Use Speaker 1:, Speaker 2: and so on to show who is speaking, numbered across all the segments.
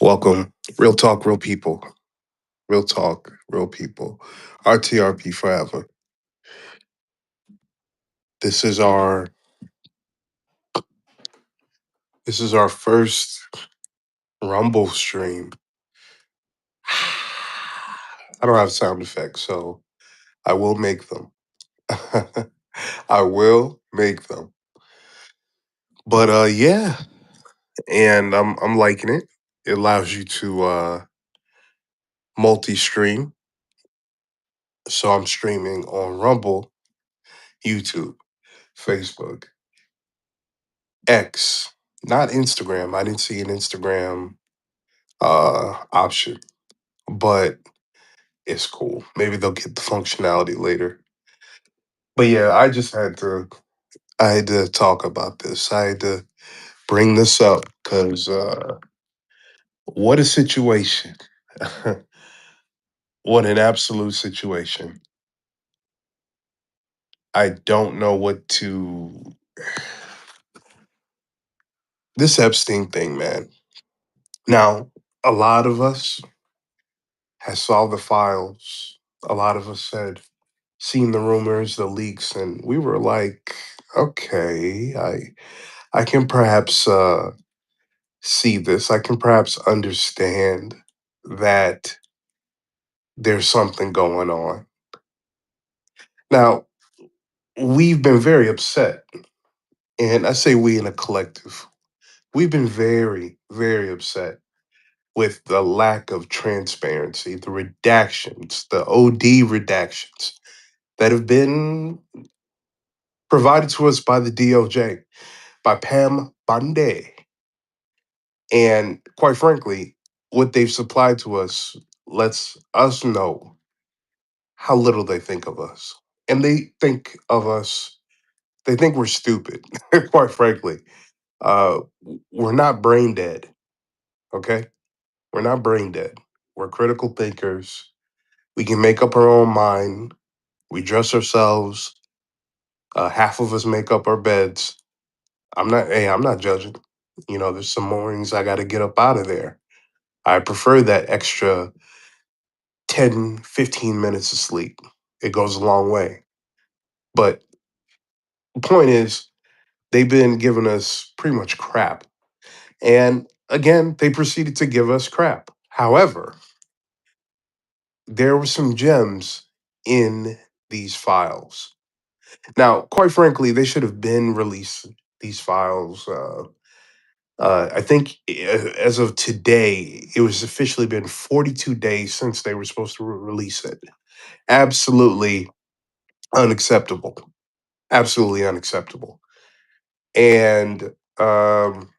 Speaker 1: Welcome. Real talk, real people. Real talk, real people. RTRP forever. This is our this is our first Rumble stream. I don't have sound effects, so I will make them. I will make them. But yeah, and I'm liking it. It allows you to multi-stream. So I'm streaming on Rumble, YouTube, Facebook, X, not Instagram. I didn't see an Instagram option, but it's cool. Maybe they'll get the functionality later. But yeah, I had to talk about this. I had to bring this up because what a situation. What an absolute situation. I don't know what to. This Epstein thing, man. Now, a lot of us has saw the files. A lot of us had seen the rumors, the leaks, and we were like, okay, I can perhaps see this. I can perhaps understand that there's something going on. Now, we've been very upset, and I say we in a collective. We've been very, very upset with the lack of transparency, the redactions, the OD redactions that have been provided to us by the DOJ, by Pam Bondi. And quite frankly, what they've supplied to us lets us know how little they think of us. And they think we're stupid, quite frankly. Uh, we're not brain dead, okay? We're not brain dead. We're critical thinkers. We can make up our own mind. We dress ourselves. Half of us make up our beds. I'm not judging. You know, there's some mornings I got to get up out of there. I prefer that extra 10, 15 minutes of sleep. It goes a long way. But the point is, they've been giving us pretty much crap. And again, they proceeded to give us crap. However, there were some gems in these files. Now, quite frankly, they should have been released these files. I think as of today, it was officially been 42 days since they were supposed to release it. Absolutely unacceptable. Absolutely unacceptable. And um,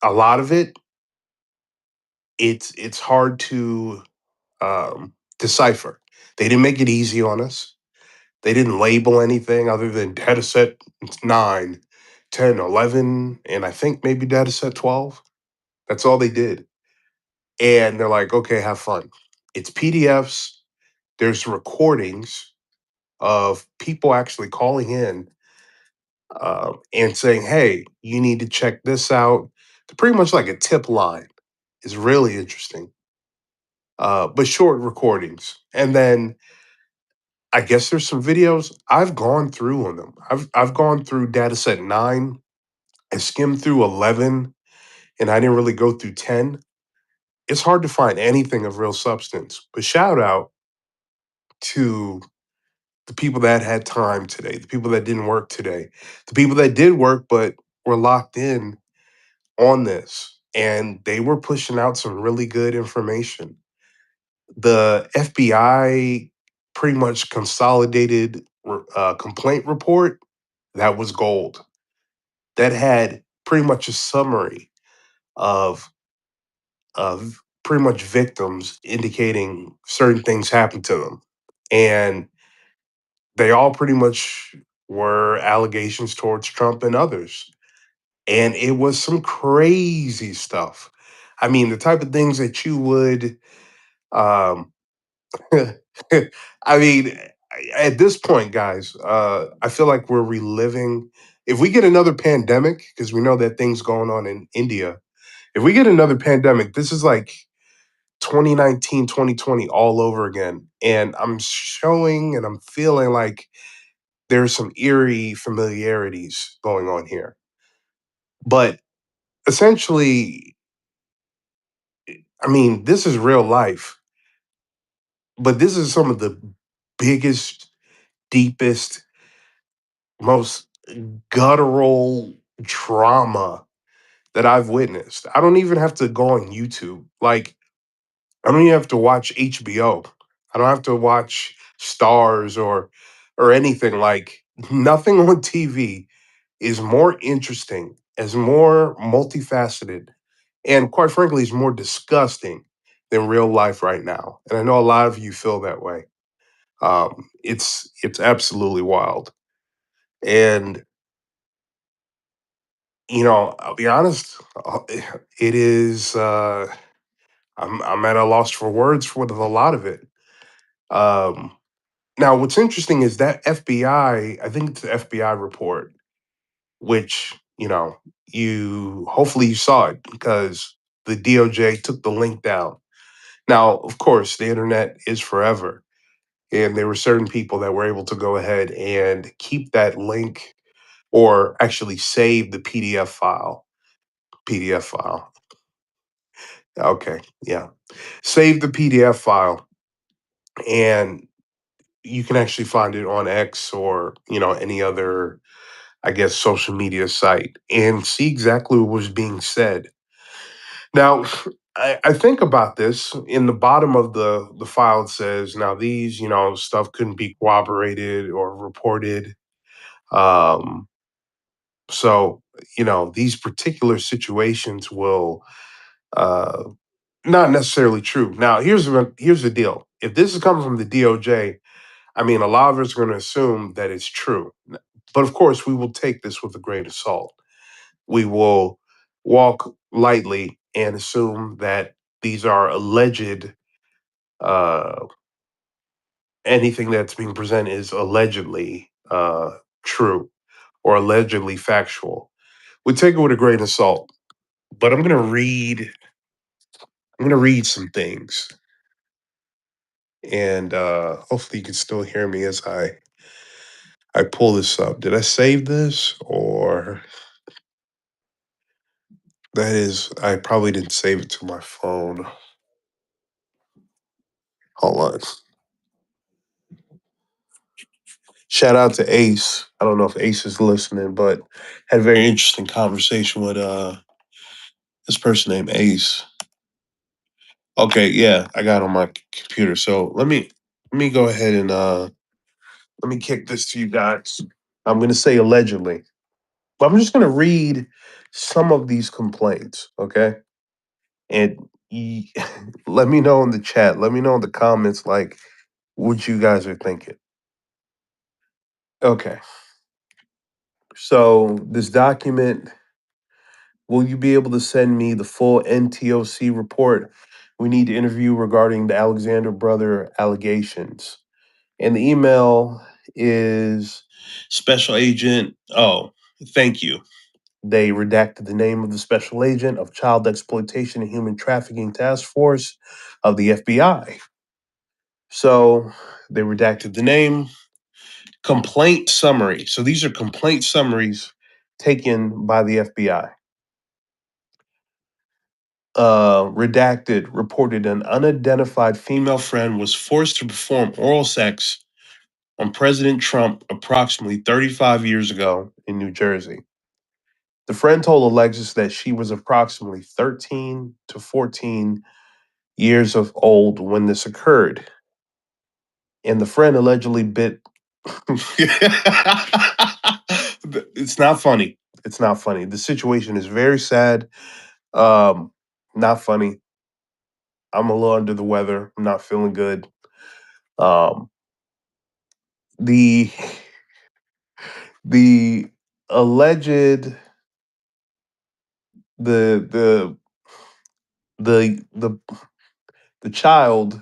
Speaker 1: a lot of it, it's hard to decipher. They didn't make it easy on us. They didn't label anything other than data set 9, 10, 11, and I think maybe data set 12. That's all they did. And they're like, okay, have fun. It's PDFs. There's recordings of people actually calling in and saying, hey, you need to check this out. Pretty much like a tip line. Is really interesting. But short recordings. And then I guess there's some videos I've gone through on them. I've gone through dataset 9. I skimmed through 11 and I didn't really go through 10. It's hard to find anything of real substance. But shout out to the people that had time today, the people that didn't work today, the people that did work but were locked in on this. And they were pushing out some really good information. The FBI pretty much consolidated complaint report that was gold. That had pretty much a summary of pretty much victims indicating certain things happened to them, and they all pretty much were allegations towards Trump and others. And it was some crazy stuff. I mean, the type of things that you would um, I mean, at this point, guys, I feel like we're reliving. If we get another pandemic, because we know that things going on in India, If we get another pandemic, this is like 2019, 2020 all over again. And I'm showing and I'm feeling like there's some eerie familiarities going on here. But essentially, I mean, this is real life, but this is some of the biggest, deepest, most guttural drama that I've witnessed. I don't even have to go on YouTube. Like, I don't even have to watch HBO. I don't have to watch Stars or anything. Like, nothing on TV is more interesting, is more multifaceted, and quite frankly, is more disgusting than real life right now. And I know a lot of you feel that way. It's absolutely wild. And I'll be honest, it is. I'm at a loss for words with a lot of it. Um, Now, what's interesting is that I think it's the FBI report, which, you hopefully you saw it because the DOJ took the link down. Now, of course, the internet is forever. And there were certain people that were able to go ahead and keep that link or actually save the PDF file. PDF file. Okay. Yeah. Save the PDF file and you can actually find it on X or, any other, I guess, social media site and see exactly what was being said. Now, I think about this. In the bottom of the file, it says, now these, stuff couldn't be corroborated or reported. Um, so, these particular situations will uh, not necessarily true. Now, here's the deal. If this is coming from the DOJ, I mean, a lot of us are going to assume that it's true. But of course, we will take this with a grain of salt. We will walk lightly and assume that these are alleged, uh, anything that's being presented is allegedly true or allegedly factual. We take it with a grain of salt. But I'm gonna read some things and hopefully you can still hear me as I pull this up. Did I save this or that is I probably didn't save it to my phone. Hold on. Shout out to Ace. I don't know if Ace is listening, but had a very interesting conversation with this person named Ace. Okay, yeah, I got it on my computer. So let me go ahead and let me kick this to you guys. I'm gonna say allegedly, but I'm just gonna read some of these complaints, okay? And y- let me know in the chat. Let me know in the comments, like what you guys are thinking. Okay, so this document. Will you be able to send me the full NTOC report? We need to interview regarding the Alexander brother allegations. And the email is Special Agent. Oh, thank you. They redacted the name of the Special Agent of Child Exploitation and Human Trafficking Task Force of the FBI. So they redacted the name. Complaint summary. So these are complaint summaries taken by the FBI. Redacted reported an unidentified female friend was forced to perform oral sex on President Trump approximately 35 years ago in New Jersey. The friend told Alexis that she was approximately 13 to 14 years of old when this occurred, and the friend allegedly bit. It's not funny. It's not funny. The situation is very sad. Um, Not funny. I'm a little under the weather. I'm not feeling good. Um, the the alleged the the the the the child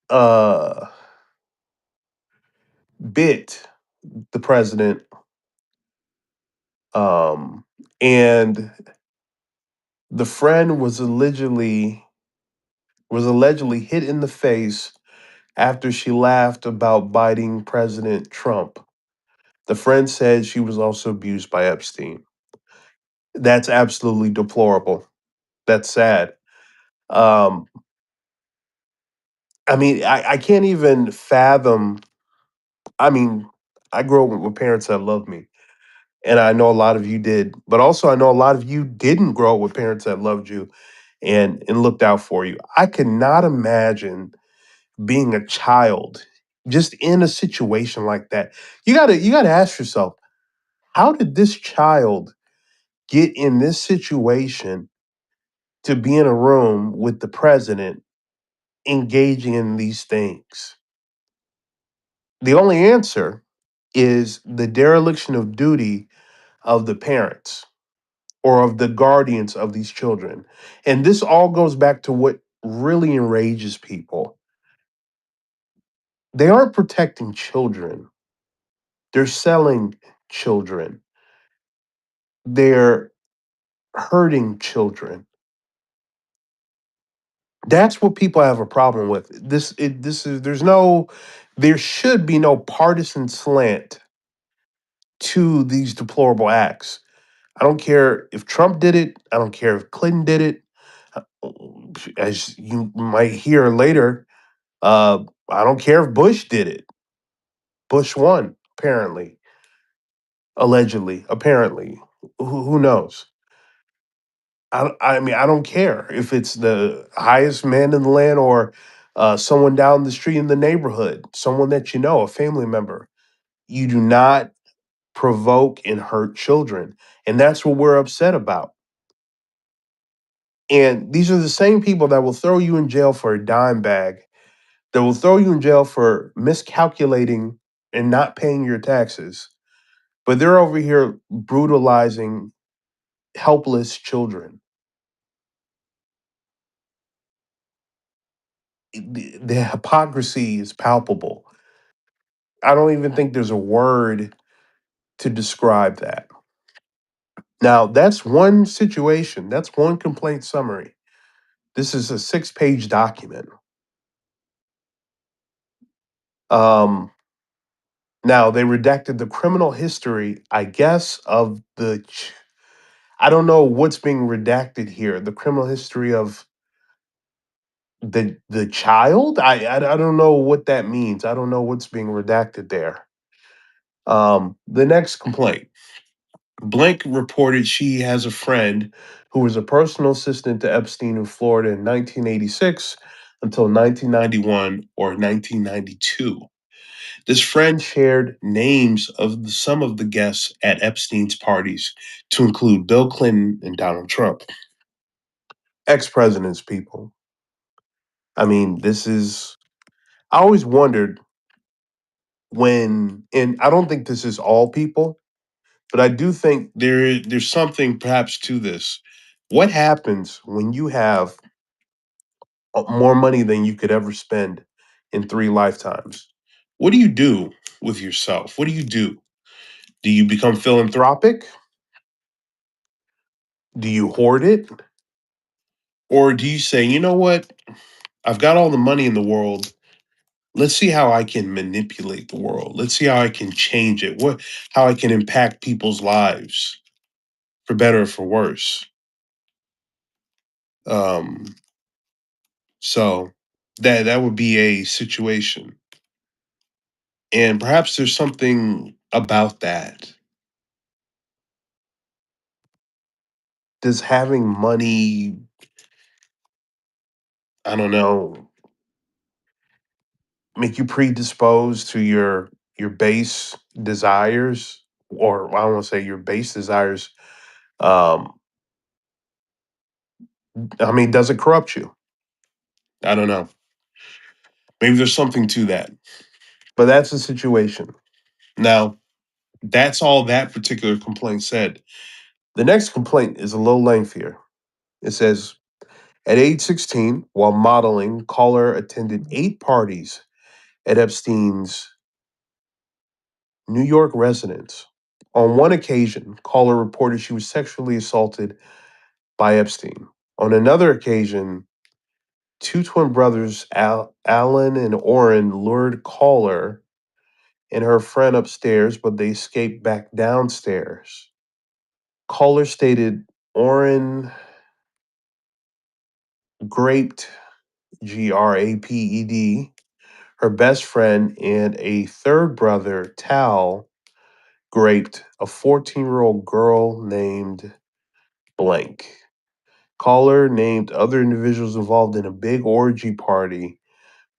Speaker 1: uh bit the president um And the friend was allegedly hit in the face after she laughed about biting President Trump. The friend said she was also abused by Epstein. That's absolutely deplorable. That's sad. Um, I mean, I can't even fathom. I mean, I grew up with parents that loved me, and I know a lot of you did, but also I know a lot of you didn't grow up with parents that loved you and looked out for you. I could not imagine being a child just in a situation like that. You gotta ask yourself, how did this child get in this situation to be in a room with the president engaging in these things? The only answer is the dereliction of duty of the parents or of the guardians of these children. And this all goes back to what really enrages people. They aren't protecting children, they're selling children, they're hurting children. That's what people have a problem with. This is there should be no partisan slant to these deplorable acts. I don't care if Trump did it. I don't care if Clinton did it. Uh, As you might hear later, uh, I don't care if Bush did it. Bush won, apparently, allegedly, apparently. Who knows? I mean, I don't care if it's the highest man in the land or someone down the street in the neighborhood, someone that you know, a family member. You do not provoke and hurt children. And that's what we're upset about. And these are the same people that will throw you in jail for a dime bag, that will throw you in jail for miscalculating and not paying your taxes. But they're over here brutalizing helpless children. The hypocrisy is palpable. I don't even think there's a word to describe that. Now, that's one situation. That's one complaint summary. This is a 6-page document. Um, Now, they redacted the criminal history, I guess, of I don't know what's being redacted here. The criminal history of the child? I don't know what that means. I don't know what's being redacted there. The next complaint. Blank reported she has a friend who was a personal assistant to Epstein in Florida in 1986 until 1991 or 1992. This friend shared names of some of the guests at Epstein's parties, to include Bill Clinton and Donald Trump. Ex presidents, people. I mean, I always wondered and I don't think this is all people, but I do think there's something perhaps to this. What happens when you have more money than you could ever spend in 3 lifetimes? What do you do with yourself? What do you do? Do you become philanthropic? Do you hoard it? Or do you say, you know what? I've got all the money in the world. Let's see how I can manipulate the world. Let's see how I can change it. How I can impact people's lives for better or for worse. Um, so that would be a situation. And perhaps there's something about that. Does having money, I don't know, make you predisposed to your base desires? Or I don't want to say your base desires. Um, I mean, does it corrupt you? I don't know. Maybe there's something to that. But that's the situation. Now, that's all that particular complaint said. The next complaint is a little lengthier. It says, at age 16, while modeling, caller attended 8 parties at Epstein's New York residence. On one occasion, caller reported she was sexually assaulted by Epstein. On another occasion, two twin brothers, Alan and Orrin, lured caller and her friend upstairs, but they escaped back downstairs. Caller stated Orrin graped, Graped, her best friend, and a third brother, Tal, graped a 14-year-old girl named Blank. Caller named other individuals involved in a big orgy party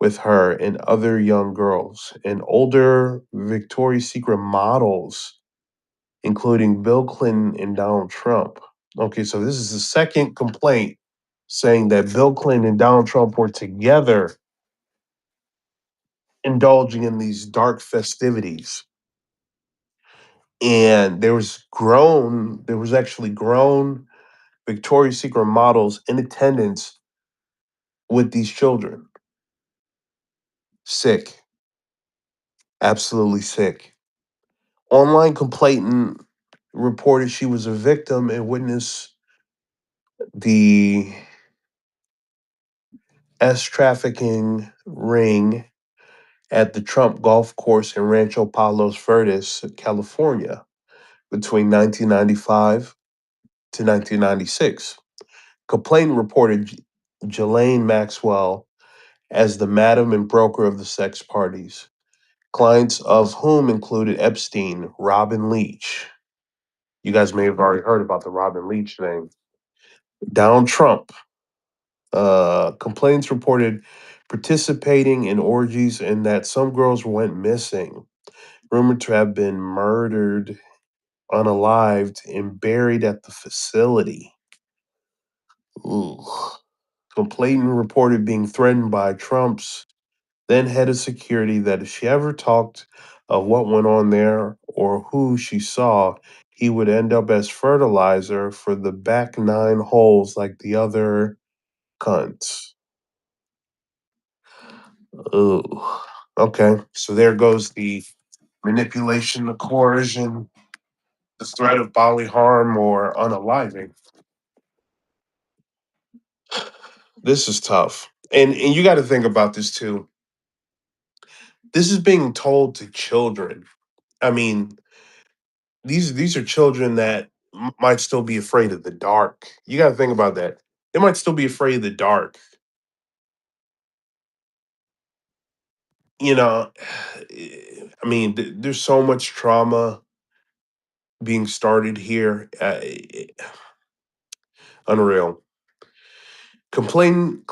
Speaker 1: with her and other young girls and older Victoria's Secret models, including Bill Clinton and Donald Trump. Okay, so this is the second complaint saying that Bill Clinton and Donald Trump were together indulging in these dark festivities. And there was actually grown Victoria's Secret models in attendance with these children. Sick, absolutely sick. Online complainant reported she was a victim and witnessed the S trafficking ring at the Trump Golf Course in Rancho Palos Verdes, California, between 1995 to 1996. Complainant reported Ghislaine Maxwell as the madam and broker of the sex parties, clients of whom included Epstein, Robin Leach. You guys may have already heard about the Robin Leach thing. Donald Trump. Complaints reported participating in orgies and that some girls went missing, rumored to have been murdered, unalived, and buried at the facility. Ooh. Complainant reported being threatened by Trump's then head of security that if she ever talked of what went on there or who she saw, he would end up as fertilizer for the back nine holes like the other cunts. Oh, okay. So there goes the manipulation, the coercion, the threat of bodily harm or unaliving. This is tough. And you got to think about this too. This is being told to children. I mean, these are children that might still be afraid of the dark. You got to think about that. They might still be afraid of the dark. You know, I mean, there's so much trauma being started here. Unreal. Complainant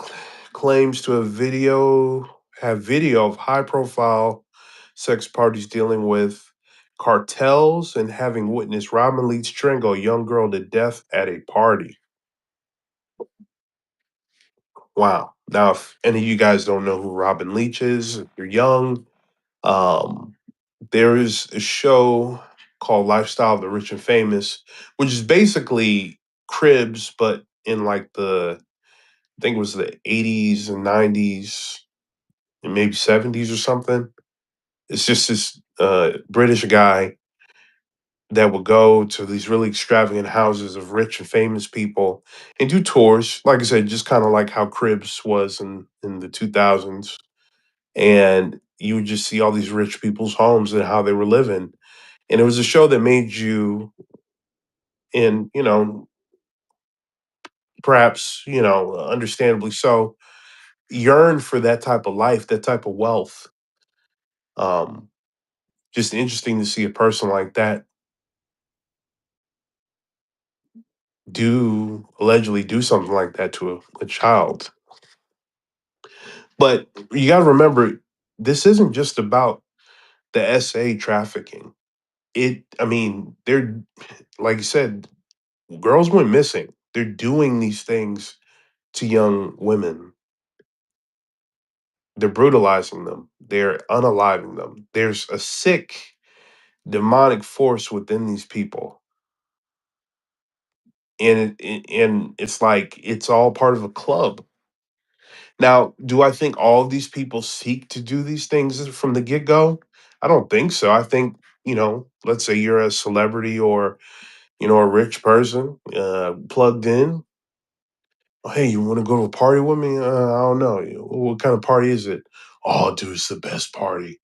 Speaker 1: claims to have video of high profile sex parties dealing with cartels and having witnessed Robin Leach strangle a young girl to death at a party. Wow. Now, if any of you guys don't know who Robin Leach is, if you're young, um, there is a show called Lifestyle of the Rich and Famous, which is basically Cribs, but in like I think it was the 80s and 90s and maybe 70s or something. It's just this British guy that would go to these really extravagant houses of rich and famous people and do tours. Like I said, just kind of like how Cribs was in the 2000s. And you would just see all these rich people's homes and how they were living. And it was a show that made you, and perhaps understandably so, yearn for that type of life, that type of wealth. Um, just interesting to see a person like that do allegedly do something like that to a child. But you got to remember, this isn't just about the SA trafficking. I mean, they're, like you said, girls went missing. They're doing these things to young women. They're brutalizing them. They're unaliving them. There's a sick, demonic force within these people. And it's like it's all part of a club. Now, do I think all of these people seek to do these things from the get go? I don't think so. I think let's say you're a celebrity or a rich person, plugged in. "Oh, hey, you want to go to a party with me? I don't know. What kind of party is it? Oh, dude, it's the best party.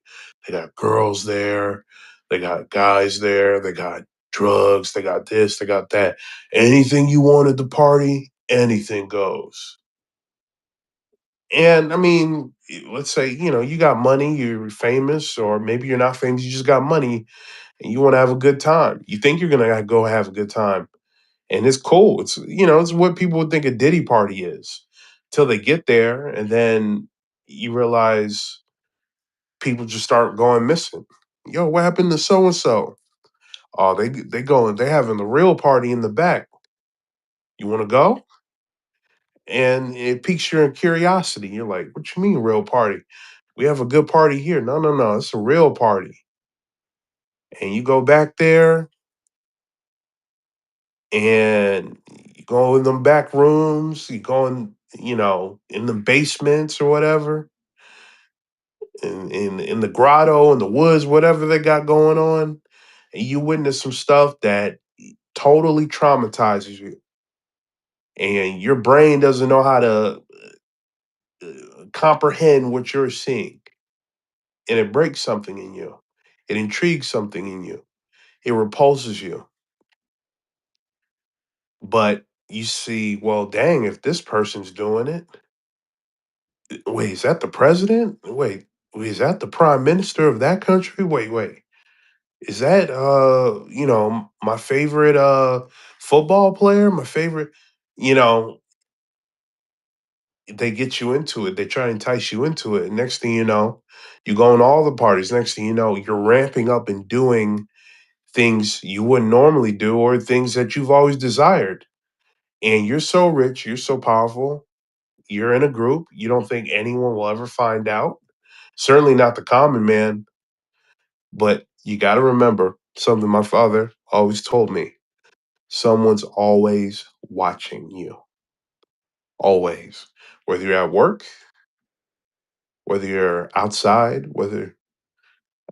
Speaker 1: They got girls there, they got guys there, they got drugs, they got this, they got that. Anything you want at the party, anything goes." And I mean, let's say, you got money, you're famous, or maybe you're not famous, you just got money and you want to have a good time. You think you're going to go have a good time. And it's cool. It's what people would think a Diddy party is till they get there. And then you realize people just start going missing. Yo, what happened to so and so? Oh, they having the real party in the back. You want to go? And it piques your curiosity. You're like, what you mean real party? We have a good party here. No, no, no. It's a real party. And you go back there and you go in them back rooms, you go in the basements or whatever, in the grotto, in the woods, whatever they got going on, and you witness some stuff that totally traumatizes you. And your brain doesn't know how to comprehend what you're seeing. And it breaks something in you. It intrigues something in you. It repulses you. But you see, well, dang, if this person's doing it, wait, is that the president? Wait, is that the prime minister of that country? Wait. Is that my favorite football player? My favorite, you know, they get you into it. They try to entice you into it. And next thing you know, you go in all the parties. Next thing you know, you're ramping up and doing things you wouldn't normally do or things that you've always desired. And you're so rich, you're so powerful, you're in a group, you don't think anyone will ever find out. Certainly not the common man, but you got to remember something my father always told me. Someone's always watching you. Always. Whether you're at work, whether you're outside,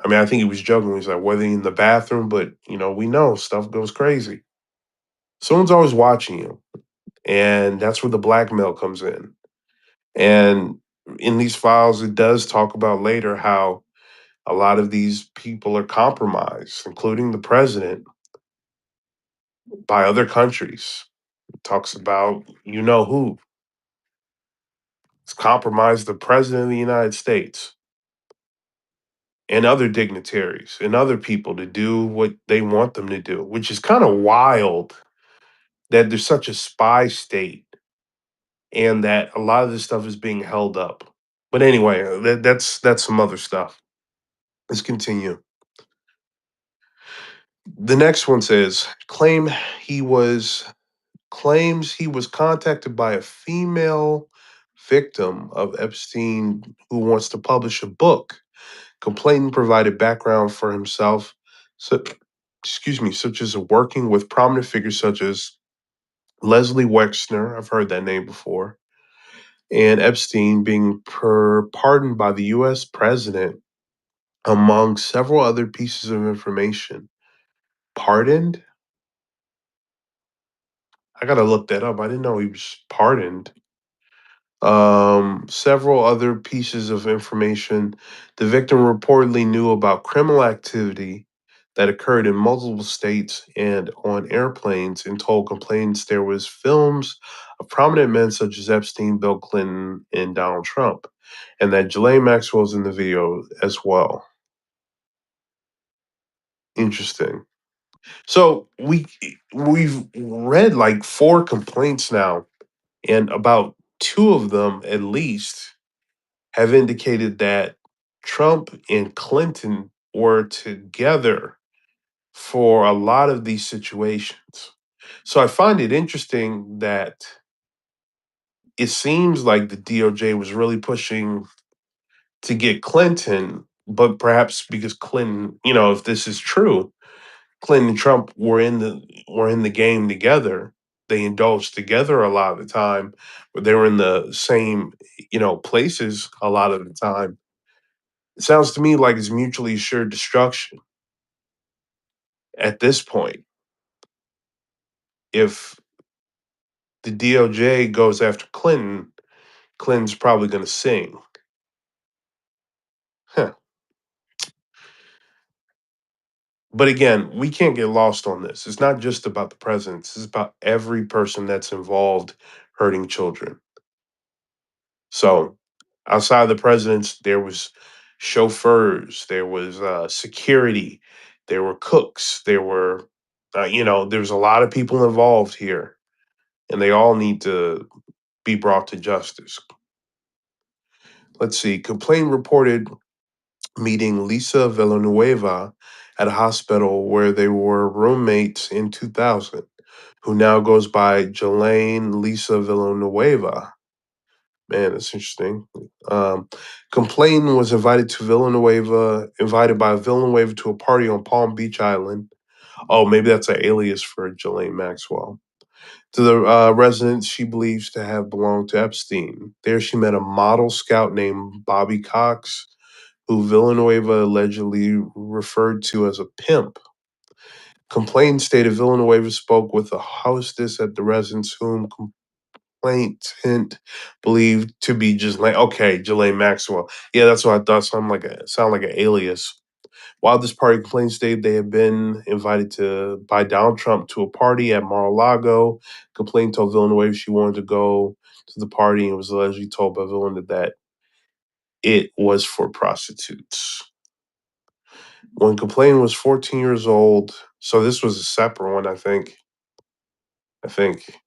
Speaker 1: I mean, I think he was joking. He's like, whether you're in the bathroom, but we know stuff goes crazy. Someone's always watching you. And that's where the blackmail comes in. And in these files, it does talk about later how a lot of these people are compromised, including the president, by other countries. It talks about who. It's compromised the president of the United States and other dignitaries and other people to do what they want them to do, which is kind of wild that there's such a spy state and that a lot of this stuff is being held up. But anyway, that's some other stuff. Let's continue. The next one says he was claims he was contacted by a female victim of Epstein who wants to publish a book. Complainant provided background for himself, so, such as working with prominent figures such as Leslie Wexner, I've heard that name before, and Epstein being pardoned by the U.S. president, among several other pieces of information. Pardoned? I gotta look that up. I didn't know he was pardoned. Several other pieces of information. The victim reportedly knew about criminal activity that occurred in multiple states and on airplanes and told complainants there was films of prominent men such as Epstein, Bill Clinton, and Donald Trump, and that Ghislaine Maxwell was in the video as well. Interesting. So we've read like four complaints now, and about two of them at least have indicated that Trump and Clinton were together for a lot of these situations. So I find it interesting that it seems like the DOJ was really pushing to get Clinton, but perhaps because Clinton, if this is true, Clinton and Trump were in the game together. They indulged together a lot of the time, but they were in the same, places a lot of the time. It sounds to me like it's mutually assured destruction. at this point, if the DOJ goes after Clinton, Clinton's probably going to sing. Huh. But again, we can't get lost on this. It's not just about the president. It's about every person that's involved hurting children. So, outside of the presidents, there was chauffeurs, there was security, there were cooks, there were, there's a lot of people involved here, and they all need to be brought to justice. Let's see. Complaint reported meeting Lisa Villanueva at a hospital where they were roommates in 2000, who now goes by Jelaine Lisa Villanueva. Man, that's interesting. Um, Complain was invited by Villanueva to a party on Palm Beach Island. Oh, maybe that's an alias for Ghislaine Maxwell. To the residence she believes to have belonged to Epstein. There she met a model scout named Bobby Cox, who Villanueva allegedly referred to as a pimp. Complaint stated Villanueva spoke with a hostess at the residence whom complainant believed to be Ghislaine. Okay, Ghislaine Maxwell. Yeah, that's what I thought. Sound like an alias. While this party complaint stated they had been invited by Donald Trump to a party at Mar-a-Lago. Complaint told Villanueva she wanted to go to the party and was allegedly told by Villanueva that it was for prostitutes. When Complaint was 14 years old, so this was a separate one, I think. I think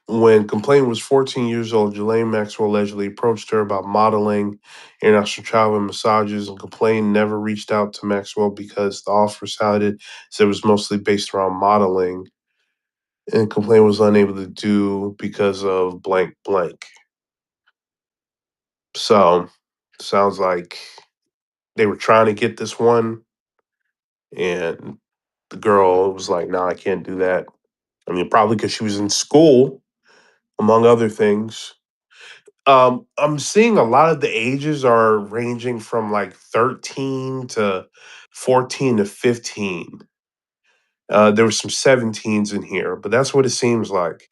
Speaker 1: When Complaint was 14 years old, Ghislaine Maxwell allegedly approached her about modeling, international travel, and massages, and Complaint never reached out to Maxwell because the offer sounded as it was mostly based around modeling, and Complaint was unable to do because of blank blank. So, sounds like they were trying to get this one, and the girl was like, "No, I can't do that." I mean, probably because she was in school, among other things. I'm seeing a lot of the ages are ranging from like 13 to 14 to 15. There were some 17s in here, but that's what it seems like.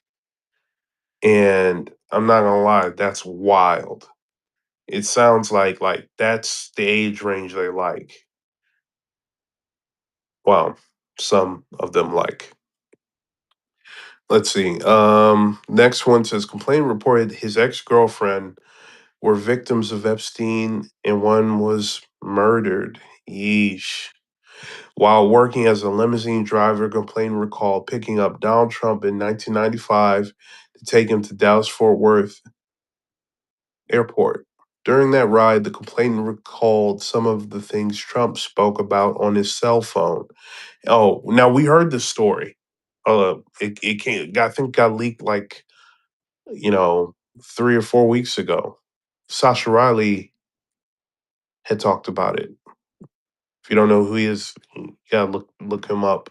Speaker 1: And I'm not gonna lie, that's wild. It sounds like that's the age range they like. Well, some of them like. Let's see. Next one says complaint reported his ex-girlfriend were victims of Epstein and one was murdered. Yeesh. While working as a limousine driver, complainant recalled picking up Donald Trump in 1995 to take him to Dallas Fort Worth Airport. During that ride, the complainant recalled some of the things Trump spoke about on his cell phone. Oh, now we heard this story. It came, I think got leaked like, you know, 3 or 4 weeks ago. Sasha Riley had talked about it. If you don't know who he is, you gotta look him up.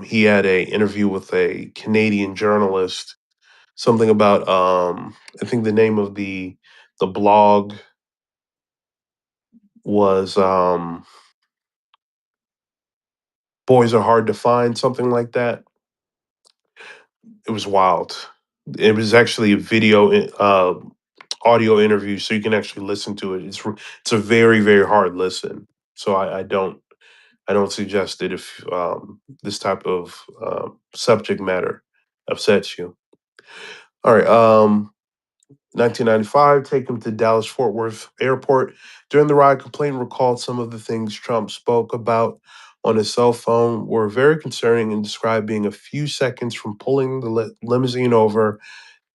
Speaker 1: He had a interview with a Canadian journalist. Something about I think the name of the blog was "Boys Are Hard to Find," something like that. It was wild. It was actually a audio interview, so you can actually listen to it. It's a very hard listen. So I don't suggest it if this type of subject matter upsets you. All right. 1995, take him to Dallas Fort Worth Airport. During the ride, complainant recalled some of the things Trump spoke about on his cell phone were very concerning and described being a few seconds from pulling the limousine over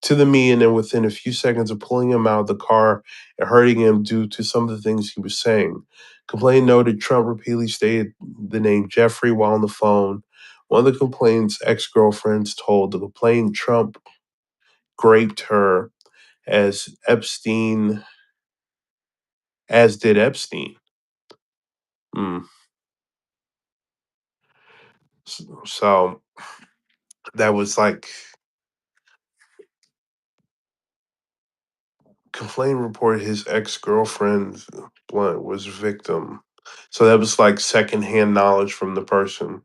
Speaker 1: to the me and then within a few seconds of pulling him out of the car and hurting him due to some of the things he was saying. Complaint noted Trump repeatedly stated the name Jeffrey while on the phone. One of the complainant's ex-girlfriends told the complainant Trump raped her as Epstein, as did Epstein. Mm. So that was like complaint reported his ex-girlfriend Blunt was victim. So that was like secondhand knowledge from the person.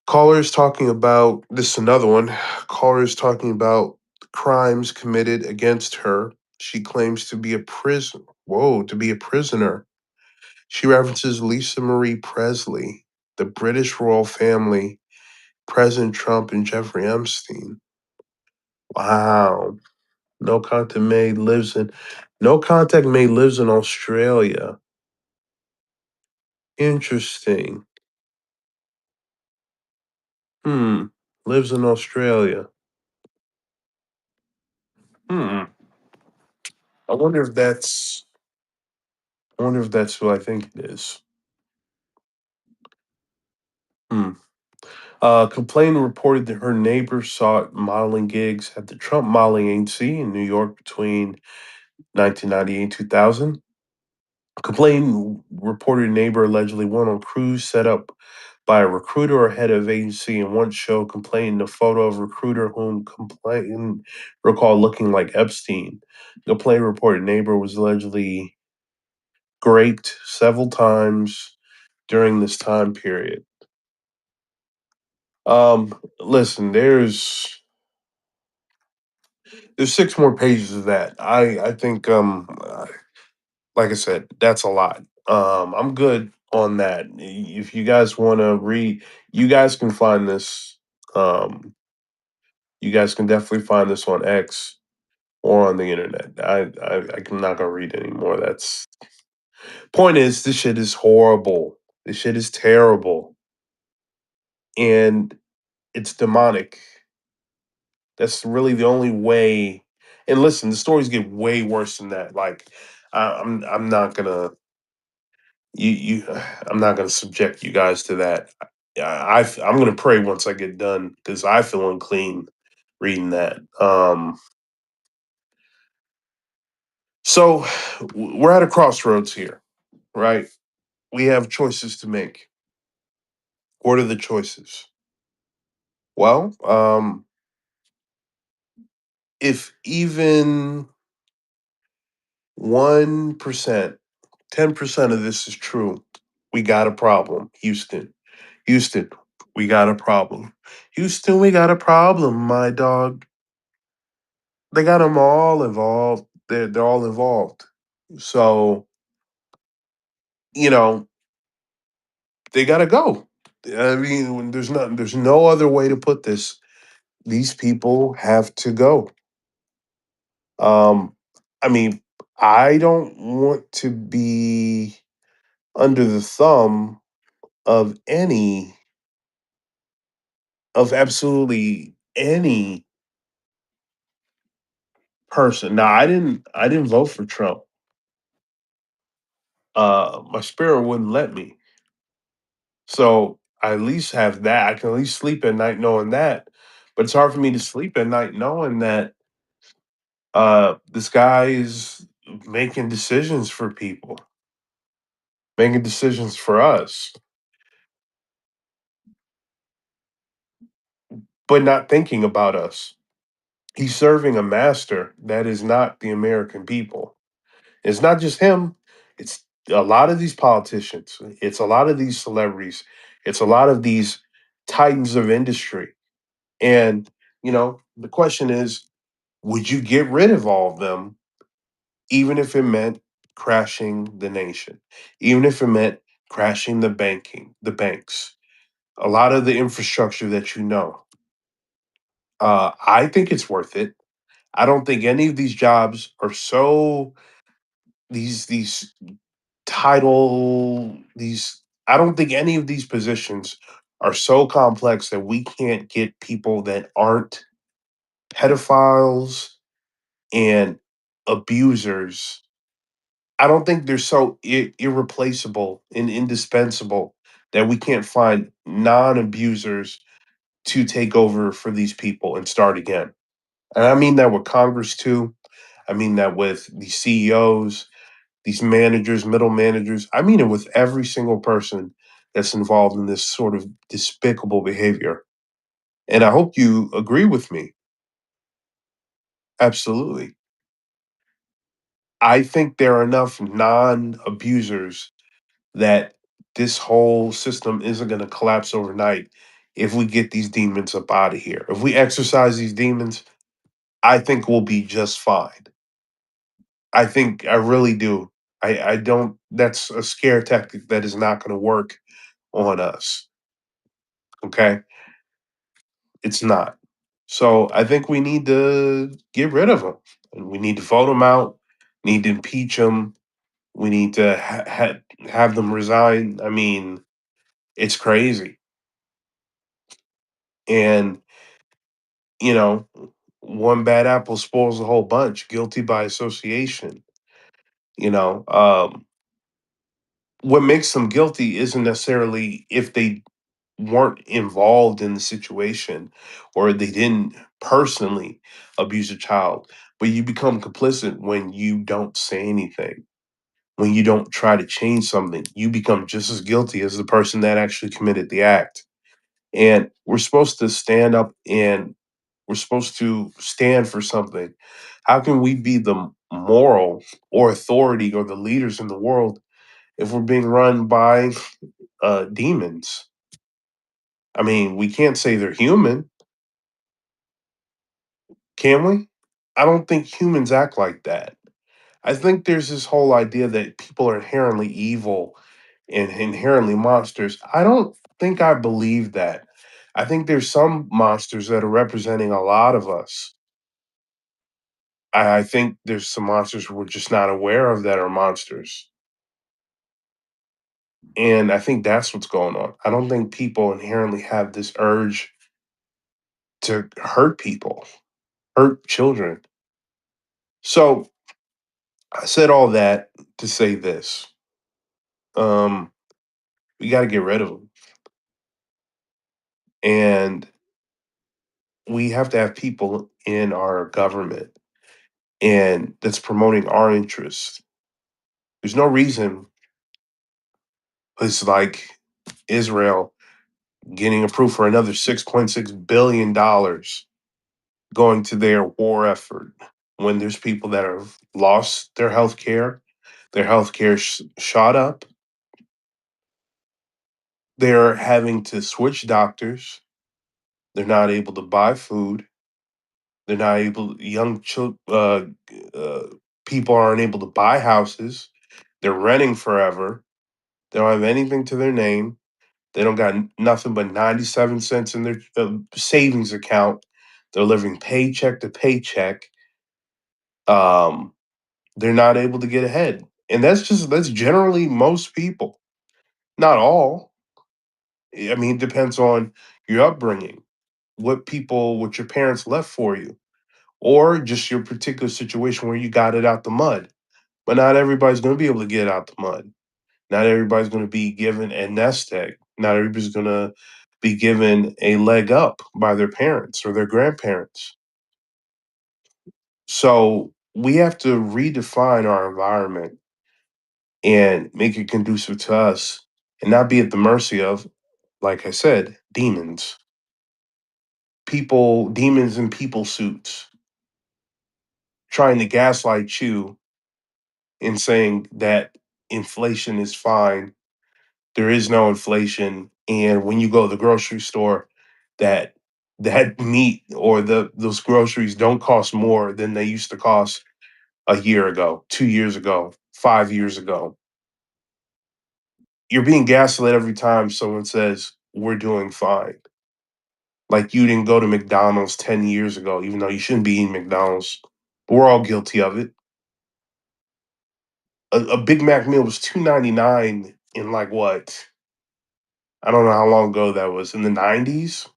Speaker 1: Caller is talking about this is another one. Caller is talking about crimes committed against her. She claims to be a prison. Whoa, to be a prisoner. She references Lisa Marie Presley, the British royal family, President Trump, and Jeffrey Epstein. Wow. No contact made lives in no contact made lives in Australia. Interesting. Hmm. Lives in Australia. Hmm. I wonder if that's I wonder if that's who I think it is. Hmm. Complainant reported that her neighbor sought modeling gigs at the Trump Modeling Agency in New York between 1998 and 2000. Complainant reported neighbor allegedly went on cruise set up by a recruiter or head of agency and once showed complainant a photo of recruiter whom complainant recalled looking like Epstein. Complainant reported neighbor was allegedly raped several times during this time period. Listen, there's six more pages of that. I think like I said, that's a lot. I'm good on that. If you guys want to read, you guys can find this. Um, you guys can definitely find this on X or on the internet. I'm not gonna read anymore. That's point is this shit is horrible. This shit is terrible, and it's demonic. That's really the only way. And listen, the stories get way worse than that. Like, I'm not gonna you I'm not gonna subject you guys to that. I'm gonna pray once I get done because I feel unclean reading that. So we're at a crossroads here, right? We have choices to make. What are the choices? Well, if even 1%, 10% of this is true, we got a problem, Houston. Houston, we got a problem. Houston, we got a problem, my dog. They got them all involved. They're all involved. So, you know, they got to go. I mean, there's no other way to put this. These people have to go. Um, I mean, I don't want to be under the thumb of any of absolutely any person. Now, I didn't vote for Trump. My spirit wouldn't let me. So I at least have that. I can at least sleep at night knowing that. But it's hard for me to sleep at night knowing that this guy is making decisions for people, making decisions for us, but not thinking about us. He's serving a master that is not the American people. It's not just him, it's a lot of these politicians, it's a lot of these celebrities, it's a lot of these titans of industry. And, the question is, would you get rid of all of them, even if it meant crashing the nation, even if it meant crashing the banks, a lot of the infrastructure that you know? I think it's worth it. I don't think any of these jobs are so these title these. I don't think any of these positions are so complex that we can't get people that aren't pedophiles and abusers. I don't think they're so irreplaceable and indispensable that we can't find non-abusers to take over for these people and start again. And I mean that with Congress too. I mean that with these CEOs, these managers, middle managers. I mean it with every single person that's involved in this sort of despicable behavior. And I hope you agree with me. Absolutely. I think there are enough non abusers that this whole system isn't going to collapse overnight if we get these demons up out of here. If we exercise these demons, I think we'll be just fine. I really do. I don't, that's a scare tactic that is not going to work on us. Okay? It's not. So I think we need to get rid of them. And we need to vote them out, need to impeach them. We need to have them resign. I mean, it's crazy. And, you know, one bad apple spoils the whole bunch, guilty by association. You know, what makes them guilty isn't necessarily if they weren't involved in the situation or they didn't personally abuse a child, but you become complicit when you don't say anything. When you don't try to change something, you become just as guilty as the person that actually committed the act. And we're supposed to stand up and we're supposed to stand for something. How can we be the moral or authority or the leaders in the world if we're being run by demons? I mean, we can't say they're human, can we? I don't think humans act like that. I think there's this whole idea that people are inherently evil and inherently monsters. I don't think I believe that. I think there's some monsters that are representing a lot of us. I think there's some monsters we're just not aware of that are monsters. And I think that's what's going on. I don't think people inherently have this urge to hurt people, hurt children. So I said all that to say this. Um, we got to get rid of them. And we have to have people in our government and that's promoting our interests. There's no reason it's like Israel getting approved for another $6.6 billion going to their war effort when there's people that have lost their health care shot up. They're having to switch doctors. They're not able to buy food. They're not able. People aren't able to buy houses. They're renting forever. They don't have anything to their name. They don't got nothing but 97 cents in their savings account. They're living paycheck to paycheck. Um, they're not able to get ahead. And that's generally most people. Not all. I mean, it depends on your upbringing, what your parents left for you, or just your particular situation where you got it out the mud. But not everybody's going to be able to get out the mud. Not everybody's going to be given a nest egg. Not everybody's going to be given a leg up by their parents or their grandparents. So we have to redefine our environment and make it conducive to us and not be at the mercy of, like I said, demons. People, demons in people suits trying to gaslight you in saying that inflation is fine. There is no inflation. And when you go to the grocery store, that that meat or those groceries don't cost more than they used to cost a year ago, 2 years ago, 5 years ago. You're being gaslit every time someone says we're doing fine. Like you didn't go to McDonald's 10 years ago, even though you shouldn't be eating McDonald's. But we're all guilty of it. A Big Mac meal was $2.99 in like what? I don't know how long ago that was. In the 90s,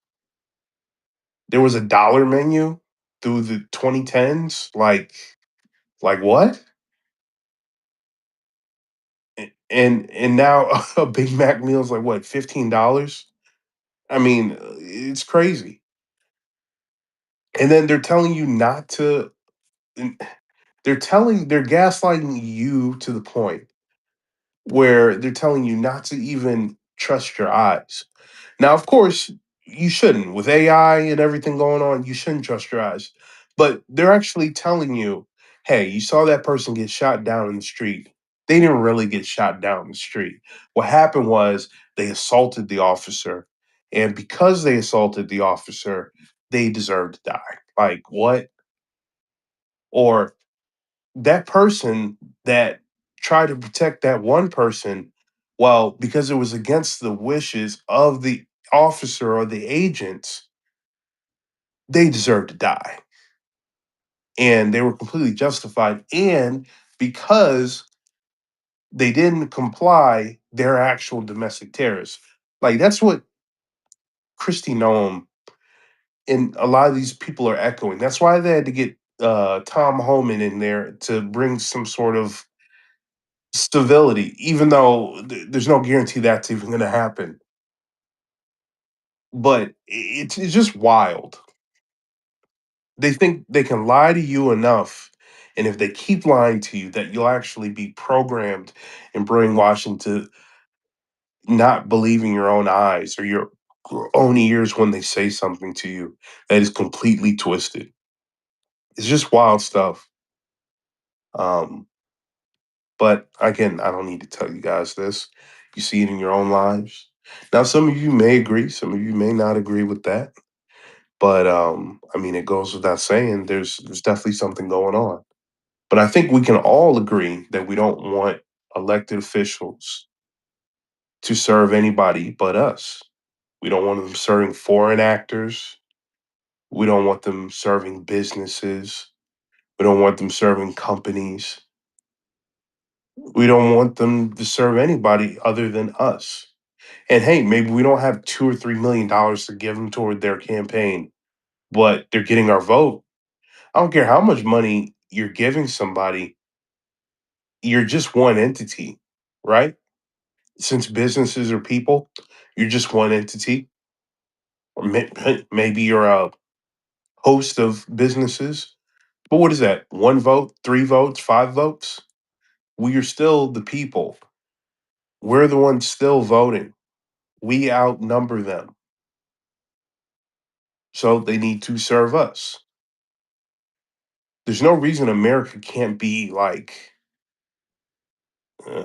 Speaker 1: there was a dollar menu through the 2010s. Like what? And now a Big Mac meal is like what, $15? I mean, it's crazy. And then they're telling you not to. They're gaslighting you to the point where they're telling you not to even trust your eyes. Now, of course, you shouldn't. With AI and everything going on, you shouldn't trust your eyes. But they're actually telling you, hey, you saw that person get shot down in the street. They didn't really get shot down the street. What happened was they assaulted the officer, and because they assaulted the officer, they deserved to die. Like, what? Or that person that tried to protect that one person, well, because it was against the wishes of the officer or the agents, they deserved to die. And they were completely justified. And because they didn't comply, they're actual domestic terrorists. Like, that's what Christy Noam and a lot of these people are echoing. That's why they had to get Tom Homan in there to bring some sort of stability, even though there's no guarantee that's even going to happen. But it's just wild. They think they can lie to you enough, and if they keep lying to you, that you'll actually be programmed and brainwashed into not believing your own eyes or your own ears when they say something to you that is completely twisted. It's just wild stuff. Um, but again, I don't need to tell you guys this. You see it in your own lives. Now, some of you may agree, some of you may not agree with that. But I mean, it goes without saying, there's definitely something going on. But I think we can all agree that we don't want elected officials to serve anybody but us. We don't want them serving foreign actors. We don't want them serving businesses. We don't want them serving companies. We don't want them to serve anybody other than us. And hey, maybe we don't have $2 or $3 million to give them toward their campaign, but they're getting our vote. I don't care how much money you're giving somebody, you're just one entity, right? Since businesses are people, you're just one entity. Or maybe you're a host of businesses. But what is that? One vote, three votes, five votes? We are still the people. We're the ones still voting. We outnumber them. So they need to serve us. There's no reason America can't be like,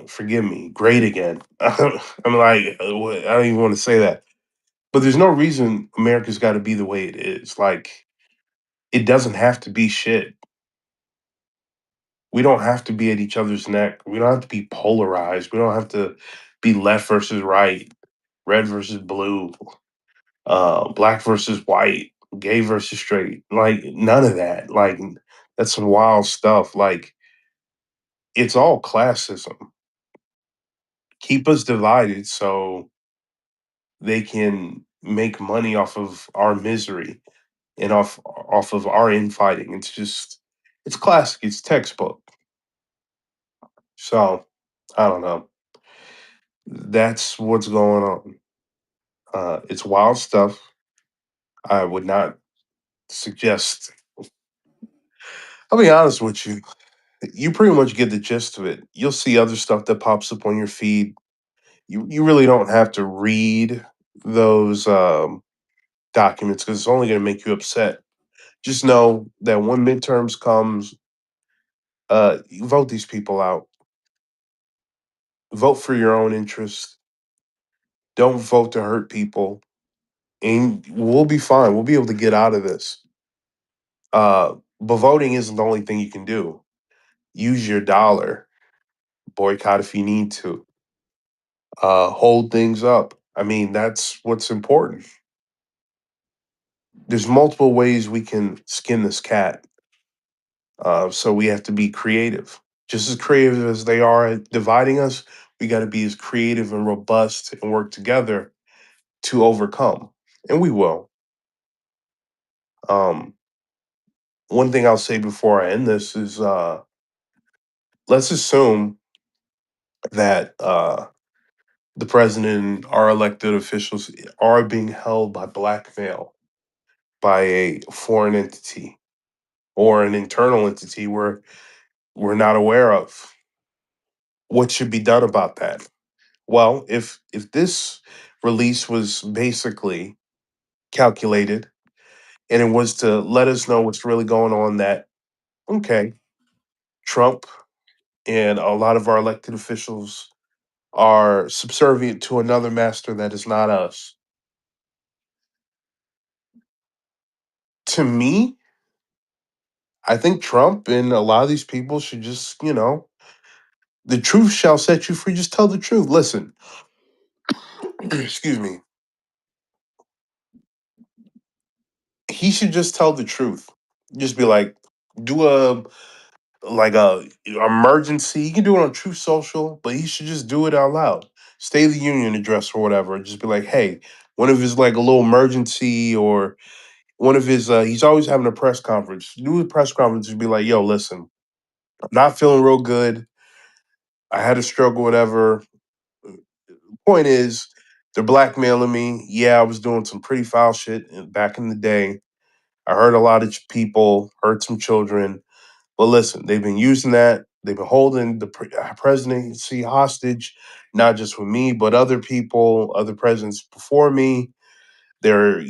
Speaker 1: forgive me, great again. I'm like, I don't even want to say that. But there's no reason America's got to be the way it is. Like, it doesn't have to be shit. We don't have to be at each other's neck. We don't have to be polarized. We don't have to be left versus right, red versus blue, black versus white, gay versus straight. Like, none of that. Like, that's some wild stuff. Like, it's all classism. Keep us divided so they can make money off of our misery and off of our infighting. It's just, it's classic. It's textbook. So I don't know. That's what's going on. It's wild stuff. I would not suggest. I'll be honest with you. You pretty much get the gist of it. You'll see other stuff that pops up on your feed. You really don't have to read those documents because it's only going to make you upset. Just know that when midterms comes, you vote these people out. Vote for your own interest. Don't vote to hurt people, and we'll be fine. We'll be able to get out of this. But voting isn't the only thing you can do. Use your dollar. Boycott if you need to. Hold things up. I mean, that's what's important. There's multiple ways we can skin this cat. So we have to be creative. Just as creative as they are at dividing us, we got to be as creative and robust and work together to overcome. And we will. Um, One thing I'll say before I end this is let's assume that the president and our elected officials are being held by blackmail by a foreign entity or an internal entity where we're not aware of. What should be done about that? Well, if this release was basically calculated and it was to let us know what's really going on, that okay, Trump and a lot of our elected officials are subservient to another master that is not us. To me, I think Trump and a lot of these people should just, the truth shall set you free. Just tell the truth. Listen, excuse me. He should just tell the truth. Just be like, do a emergency. He can do it on Truth Social, but he should just do it out loud. State of the Union address or whatever. Just be like, hey, one of his like a little emergency or one of his he's always having a press conference. Do a press conference and be like, yo, listen, I'm not feeling real good. I had a struggle, whatever. Point is, they're blackmailing me. Yeah, I was doing some pretty foul shit back in the day. I hurt a lot of people, hurt some children. But listen, they've been using that. They've been holding the presidency hostage, not just with me, but other people, other presidents before me. They're,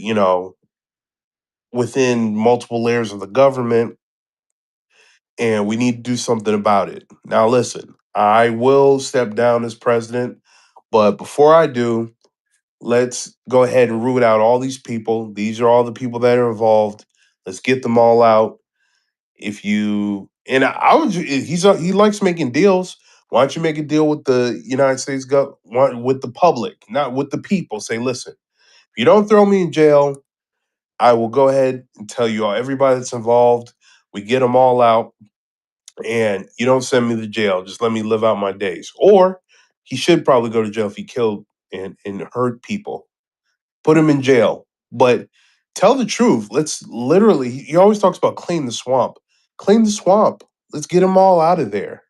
Speaker 1: within multiple layers of the government, and we need to do something about it. Now, listen, I will step down as president, but before I do, let's go ahead and root out all these people. These are all the people that are involved. Let's get them all out. If you and I would, he likes making deals. Why don't you make a deal with the United States government, with the public, not with the people? Say, listen, if you don't throw me in jail, I will go ahead and tell you all, everybody that's involved. We get them all out, and you don't send me to jail. Just let me live out my days. Or he should probably go to jail if he killed and hurt people. Put him in jail. But tell the truth. Let's literally, he always talks about clean the swamp. Clean the swamp. Let's get them all out of there.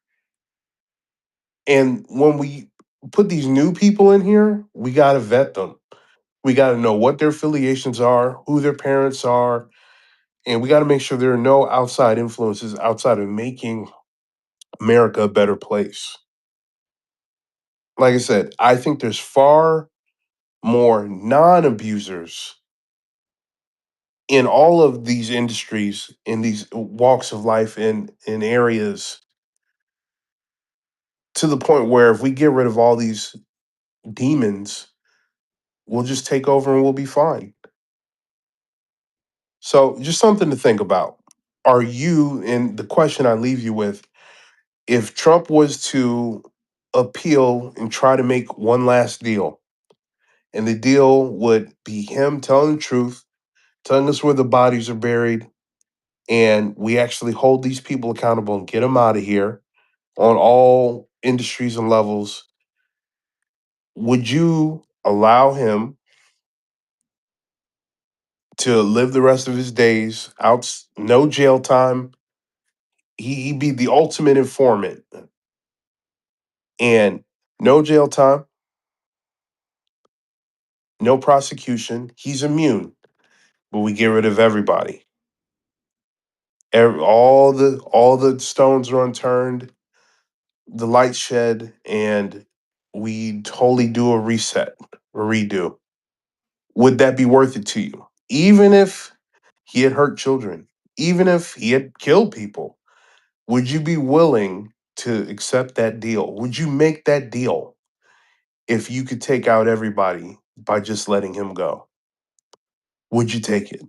Speaker 1: And when we put these new people in here, we got to vet them. We got to know what their affiliations are, who their parents are, and we got to make sure there are no outside influences outside of making America a better place. Like I said, I think there's far more non abusers in all of these industries, in these walks of life, in areas, to the point where if we get rid of all these demons, we'll just take over and we'll be fine. So, just something to think about. Are you, and the question I leave you with, if Trump was to appeal and try to make one last deal, and the deal would be him telling the truth, telling us where the bodies are buried, and we actually hold these people accountable and get them out of here on all industries and levels, would you allow him to live the rest of his days out, no jail time? He'd be the ultimate informant, and no jail time, no prosecution. He's immune, but we get rid of everybody. All the stones are unturned, the light shed, and we totally do a reset, a redo. Would that be worth it to you? Even if he had hurt children, even if he had killed people, would you be willing to accept that deal? Would you make that deal if you could take out everybody by just letting him go? Would you take it?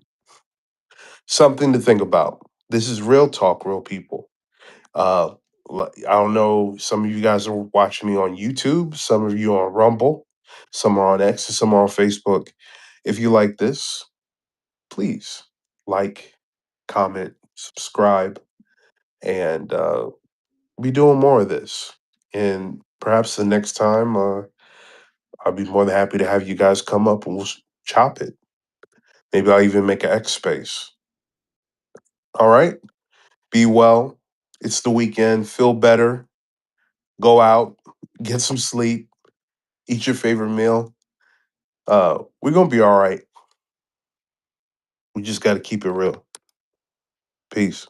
Speaker 1: Something to think about. This is real talk, real people. Uh, I don't know. Some of you guys are watching me on YouTube. Some of you are on Rumble. Some are on X. And some are on Facebook. If you like this, please like, comment, subscribe, and be doing more of this. And perhaps the next time, I'll be more than happy to have you guys come up and we'll chop it. Maybe I'll even make an X space. All right. Be well. It's the weekend. Feel better. Go out. Get some sleep. Eat your favorite meal. We're gonna be all right. We just got to keep it real. Peace.